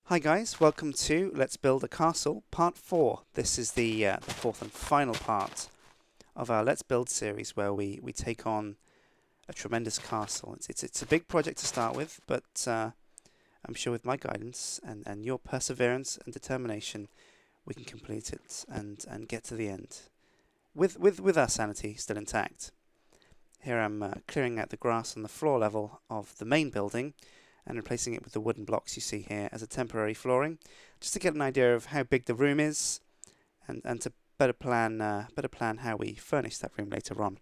Hi guys, welcome to Let's Build a Castle Part 4. This is the fourth and final part of our Let's Build series where we take on a tremendous castle. It's a big project to start with, but I'm sure with my guidance and your perseverance and determination we can complete it and get to the end with our sanity still intact. Here I'm clearing out the grass on the floor level of the main building and replacing it with the wooden blocks you see here as a temporary flooring, just to get an idea of how big the room is and to better plan how we furnish that room later on.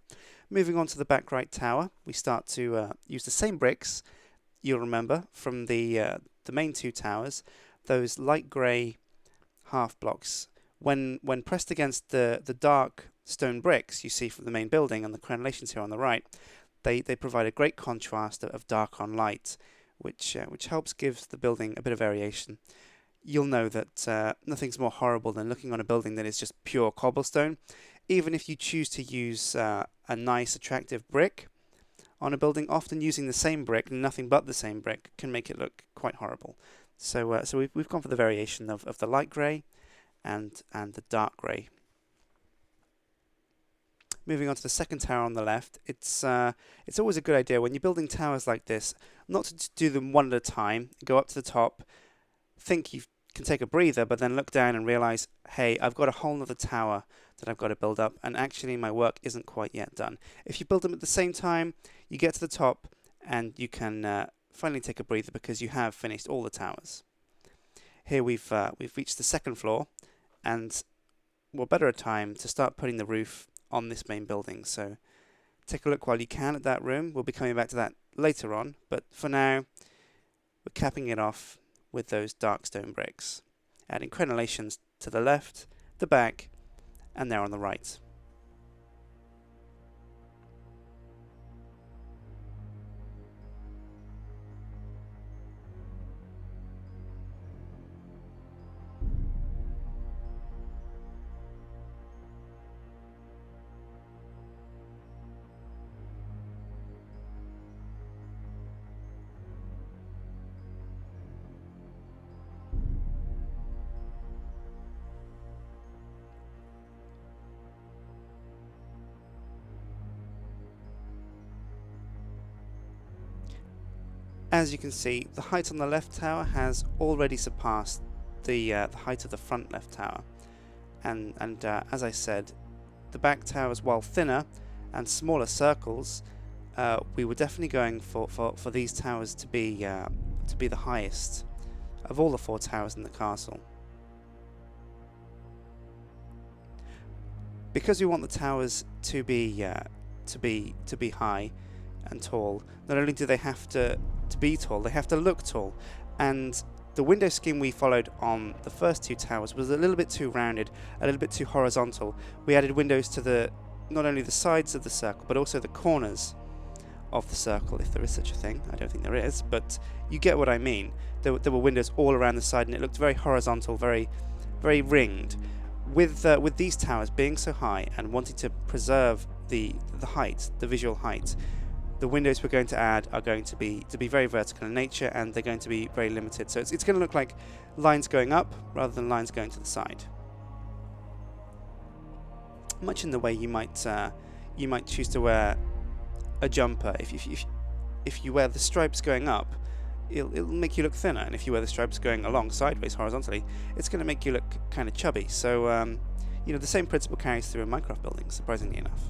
Moving on to the back right tower, we start to use the same bricks you'll remember from the main two towers, those light grey half blocks. When pressed against the dark stone bricks you see from the main building and the crenellations here on the right, they provide a great contrast of dark on light, which helps give the building a bit of variation. You'll know that nothing's more horrible than looking on a building that is just pure cobblestone. Even if you choose to use a nice, attractive brick on a building, often using the same brick, nothing but the same brick, can make it look quite horrible. So we've gone for the variation of the light grey and the dark grey. Moving on to the second tower on the left, it's always a good idea when you're building towers like this not to do them one at a time, go up to the top, think you can take a breather, but then look down and realise, hey, I've got a whole other tower that I've got to build up, and actually my work isn't quite yet done. If you build them at the same time, you get to the top and you can finally take a breather because you have finished all the towers. Here we've reached the second floor, and what better a time to start putting the roof on this main building. So take a look while you can at that room. We'll be coming back to that later on, but for now we're capping it off with those dark stone bricks, adding crenellations to the left, the back, and there on the right. As you can see, the height on the left tower has already surpassed the height of the front left tower, and as I said, the back towers, while thinner and smaller circles, we were definitely going for these towers to be the highest of all the four towers in the castle. Because we want the towers to be high and tall, not only do they have to be tall, they have to look tall, and the window scheme we followed on the first two towers was a little bit too rounded, a little bit too horizontal. We added windows to not only the sides of the circle but also the corners of the circle, if there is such a thing. I don't think there is, but you get what I mean. There were windows all around the side and it looked very horizontal, very ringed. With these towers being so high and wanting to preserve the height, the visual height, the windows we're going to add are going to be very vertical in nature, and they're going to be very limited. So it's going to look like lines going up rather than lines going to the side. Much in the way you might choose to wear a jumper. If you wear the stripes going up, it'll make you look thinner, and if you wear the stripes going along sideways horizontally, it's going to make you look kind of chubby. So the same principle carries through in Minecraft buildings, surprisingly enough.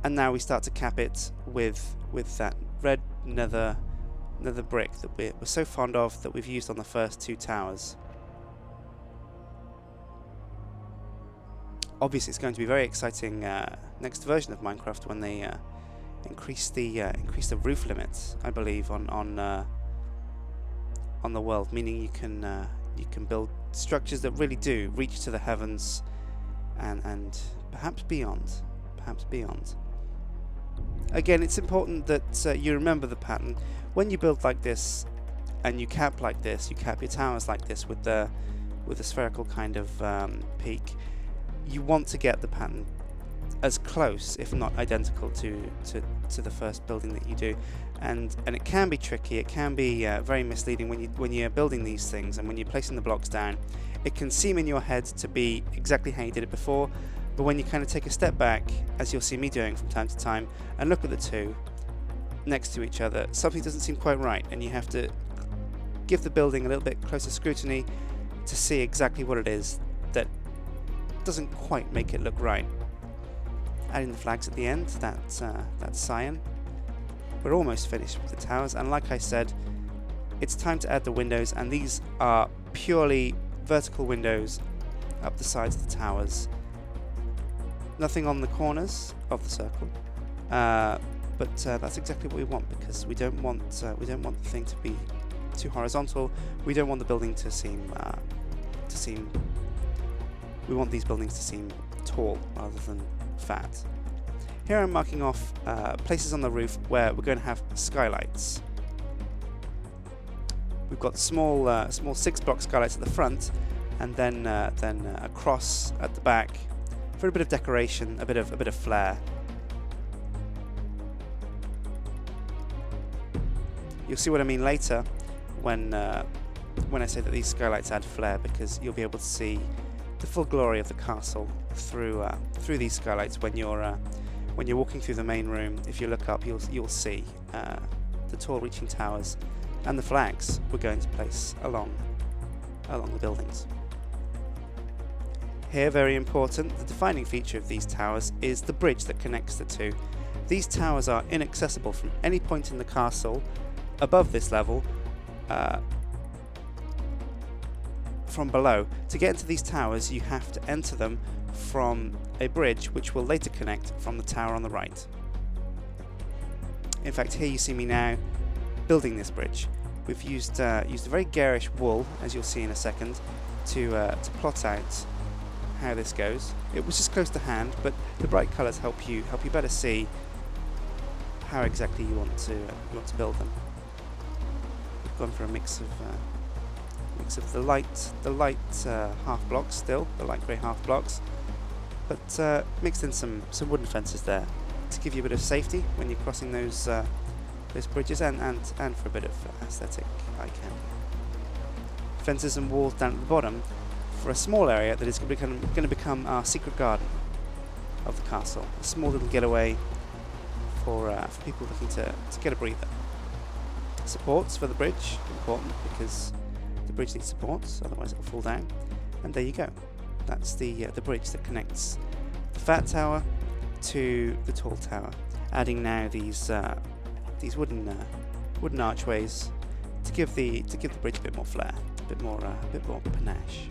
And now we start to cap it with that red nether brick that we're so fond of, that we've used on the first two towers. Obviously it's going to be very exciting next version of Minecraft when they increase the roof limits, I believe, on the world, meaning you can build structures that really do reach to the heavens and perhaps beyond. Again, it's important that you remember the pattern. When you build like this and you cap like this, you cap your towers like this with the spherical kind of peak, you want to get the pattern as close, if not identical, to the first building that you do, and it can be tricky. It can be very misleading when you're building these things and when you're placing the blocks down. It can seem in your head to be exactly how you did it before, but when you kind of take a step back, as you'll see me doing from time to time, and look at the two next to each other, something doesn't seem quite right, and you have to give the building a little bit closer scrutiny to see exactly what it is that doesn't quite make it look right. Adding the flags at the end, that's Sjin. We're almost finished with the towers, and like I said, it's time to add the windows, and these are purely vertical windows up the sides of the towers. Nothing on the corners of the circle, but that's exactly what we want, because we don't want the thing to be too horizontal. We don't want the building to seem we want these buildings to seem tall rather than fat. Here I'm marking off places on the roof where we're going to have skylights. We've got small 6-block skylights at the front, and then a cross at the back for a bit of decoration, a bit of flair. You'll see what I mean later when I say that these skylights add flair, because you'll be able to see the full glory of the castle through these skylights when you're walking through the main room. If you look up, you'll see the tall reaching towers and the flags we're going to place along the buildings. Here, very important, the defining feature of these towers is the bridge that connects the two. These towers are inaccessible from any point in the castle above this level. From below. To get into these towers, you have to enter them from a bridge which will later connect from the tower on the right. In fact, here you see me now building this bridge. We've used a very garish wool, as you'll see in a second, to plot out how this goes. It was just close to hand, but the bright colours help you better see how exactly you want to build them. We've gone for a mix of the light half blocks, still the light grey half blocks, but mixed in some wooden fences there to give you a bit of safety when you're crossing those bridges, and for a bit of aesthetic eye candy. Fences and walls down at the bottom for a small area that is going to become our secret garden of the castle. A small little getaway for people looking to get a breather. Supports for the bridge, important, because the bridge needs supports, otherwise it will fall down. And there you go. That's the bridge that connects the fat tower to the tall tower. Adding now these wooden archways to give the bridge a bit more flair, a bit more panache.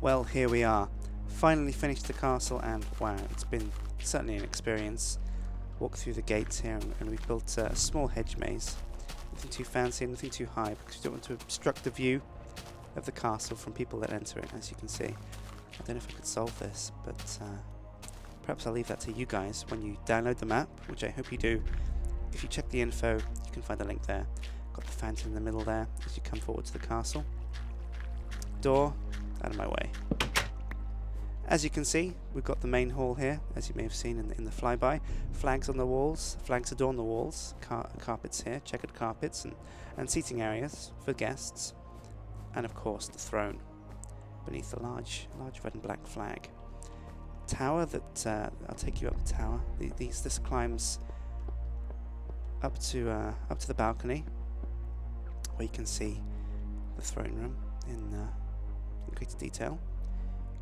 Well, here we are. Finally finished the castle, and wow, it's been certainly an experience. Walk through the gates here, and we've built a small hedge maze. Nothing too fancy, nothing too high, because we don't want to obstruct the view of the castle from people that enter it, as you can see. I don't know if I could solve this, but perhaps I'll leave that to you guys when you download the map, which I hope you do. If you check the info, you can find the link there. Got the fountain in the middle there as you come forward to the castle. Door, out of my way. As you can see, we've got the main hall here, as you may have seen in the flyby. Flags on the walls, flags adorn the walls, carpets here, checkered carpets, and seating areas for guests, and of course the throne beneath the large red and black flag. Tower that I'll take you up the tower. This climbs up to the balcony, where you can see the throne room in greater detail.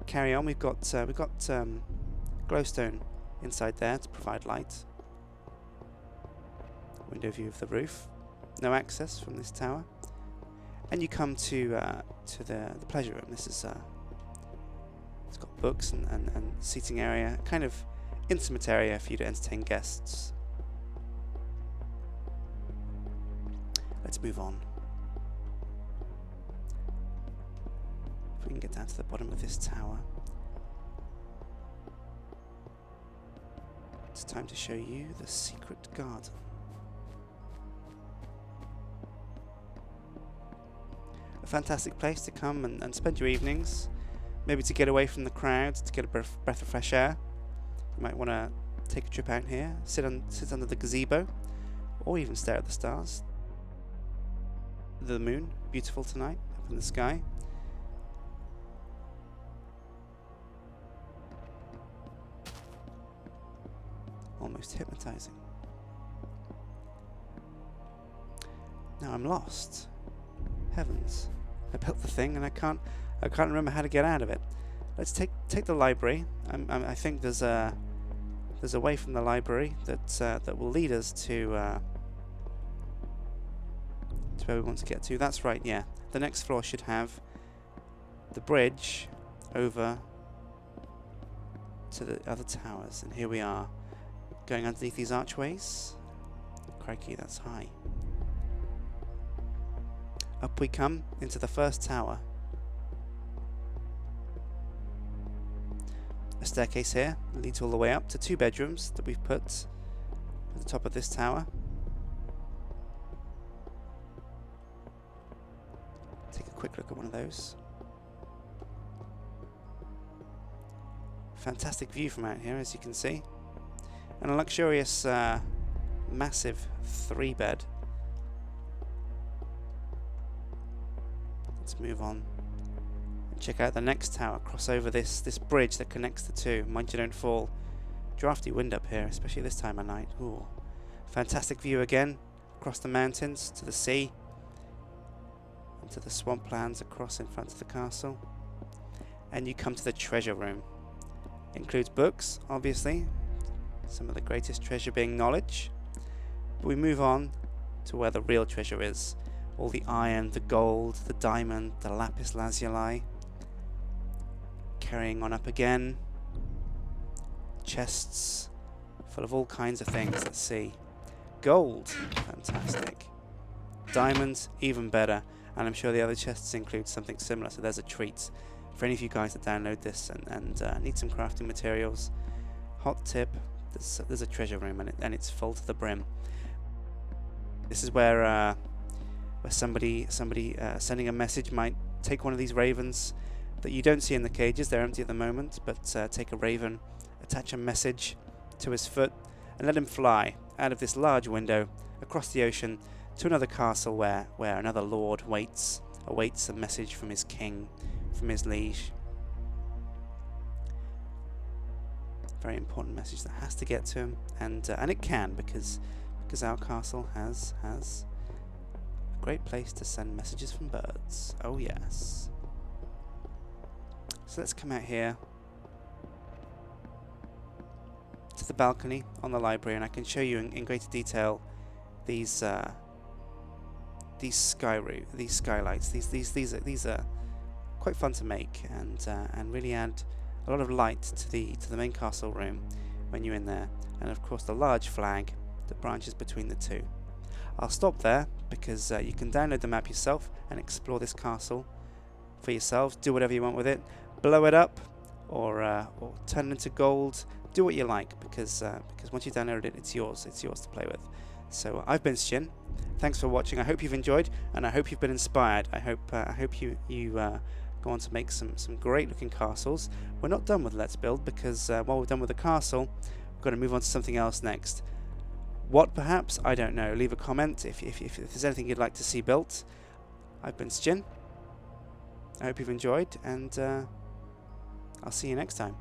Carry on. We've got glowstone inside there to provide light. Window view of the roof. No access from this tower. And you come to the pleasure room. This is it's got books and seating area, kind of intimate area for you to entertain guests. Let's move on. If we can get down to the bottom of this tower. It's time to show you the secret garden. A fantastic place to come and spend your evenings. Maybe to get away from the crowd, to get a breath of fresh air. You might want to take a trip out here, sit under the gazebo, or even stare at the stars. The moon, beautiful tonight, up in the sky. Almost hypnotizing. Now I'm lost. Heavens! I built the thing and I can't remember how to get out of it. Let's take the library. I think there's a way from the library that will lead us to where we want to get to. That's right. Yeah, the next floor should have the bridge over to the other towers, and here we are. Going underneath these archways. Crikey, that's high. Up we come into the first tower. A staircase here leads all the way up to 2 bedrooms that we've put at the top of this tower. Take a quick look at one of those. Fantastic view from out here, as you can see. And a luxurious, massive 3-bed. Let's move on and check out the next tower. Cross over this bridge that connects the two. Mind you don't fall. Drafty wind up here, especially this time of night. Ooh, fantastic view again. Across the mountains to the sea. And to the swamplands across in front of the castle. And you come to the treasure room. Includes books, obviously. Some of the greatest treasure being knowledge. But we move on to where the real treasure is. All the iron, the gold, the diamond, the lapis lazuli. Carrying on up again. Chests full of all kinds of things. Let's see. Gold, fantastic. Diamonds, even better. And I'm sure the other chests include something similar. So there's a treat for any of you guys that download this and need some crafting materials. Hot tip. There's a treasure room and it's full to the brim. This is where somebody sending a message might take one of these ravens that you don't see in the cages. They're empty at the moment, but take a raven, attach a message to his foot, and let him fly out of this large window across the ocean to another castle where another lord awaits a message from his king, from his liege. Very important message that has to get to him, and it can because our castle has a great place to send messages from birds. Oh yes. So let's come out here to the balcony on the library, and I can show you in greater detail these skylights. These are quite fun to make and really add a lot of light to the main castle room when you're in there, and of course the large flag that branches between the two. I'll stop there because you can download the map yourself and explore this castle for yourselves. Do whatever you want with it, blow it up or turn it into gold. Do what you like because once you've downloaded it, it's yours to play with. So I've been Sjin. Thanks for watching. I hope you've enjoyed and I hope you've been inspired. I hope you go on to make some great looking castles. We're not done with Let's Build, because while we're done with the castle, we're going to move on to something else next. What perhaps? I don't know. Leave a comment if there's anything you'd like to see built. I've been Sjin. I hope you've enjoyed, and I'll see you next time.